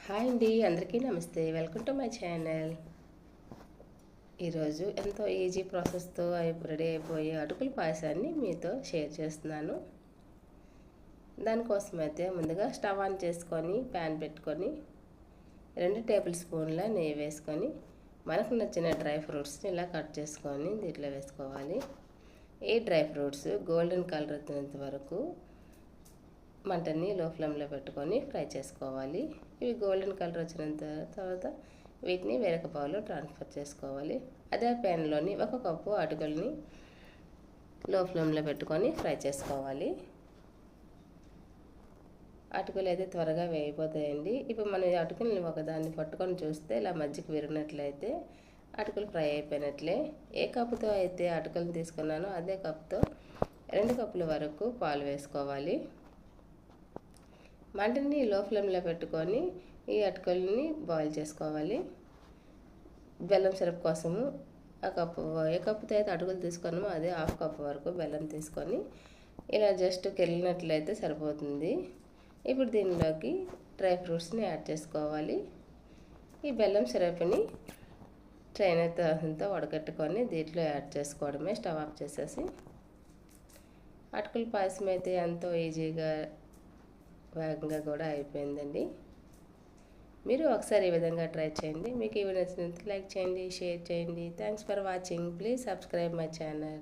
Hi అండి, అందరికీ నమస్తే. Welcome to my channel. ఈరోజు ఎంతో ఈజీ ప్రాసెస్తో రెడీ అయిపోయే అటుకుల పాయసాన్ని మీతో షేర్ చేస్తున్నాను. దానికోసం అయితే ముందుగా స్టవ్ ఆన్ చేసుకొని ప్యాన్ పెట్టుకొని 2 టేబుల్ స్పూన్ల నెయ్యి వేసుకొని మనకు నచ్చిన డ్రై ఫ్రూట్స్ని ఇలా కట్ చేసుకొని దీంట్లో వేసుకోవాలి. ఈ డ్రై ఫ్రూట్స్ గోల్డెన్ కలర్ వచ్చేంత వరకు మంటని లో ఫ్లేమ్లో పెట్టుకొని ఫ్రై చేసుకోవాలి. ఇవి గోల్డెన్ కలర్ వచ్చిన తర్వాత వీటిని వేరొక బౌల్లో ట్రాన్స్ఫర్ చేసుకోవాలి. అదే ప్యాన్లోని 1 కప్పు అటుకుల్ని లో ఫ్లేమ్లో పెట్టుకొని ఫ్రై చేసుకోవాలి. అటుకులు అయితే త్వరగా వేగిపోతాయండి. ఇప్పుడు మనం అటుకుల్ని ఒకదాన్ని పట్టుకొని చూస్తే ఇలా మధ్యకి విరిగినట్లయితే అటుకులు ఫ్రై అయిపోయినట్లే. ఏ కప్పుతో అయితే అటుకులను తీసుకున్నానో అదే కప్తో 2 కప్పుల వరకు పాలు వేసుకోవాలి. మంటని లో ఫ్లేమ్లో పెట్టుకొని ఈ అటుకుల్ని బాయిల్ చేసుకోవాలి. బెల్లం సిరప్ కోసము ఏ కప్పుతో అయితే అటుకులు తీసుకున్నామో అదే 1/2 కప్పు వరకు బెల్లం తీసుకొని ఇలా జస్ట్ కెళ్ళినట్లయితే సరిపోతుంది. ఇప్పుడు దీనిలోకి డ్రై ఫ్రూట్స్ని యాడ్ చేసుకోవాలి. ఈ బెల్లం సిరప్ని ట్రైనర్తో వడగట్టుకొని దీంట్లో యాడ్ చేసుకోవడమే. స్టవ్ ఆఫ్ చేసేసి అటుకుల పాయసం అయితే ఎంతో ఈజీగా వేగంగా కూడా అయిపోయిందండి. మీరు ఒకసారి ఈ విధంగా ట్రై చేయండి. మీకు ఈ వీడియో నచ్చినట్లయితే లైక్ చేయండి, షేర్ చేయండి. Thanks for watching. Please subscribe my channel.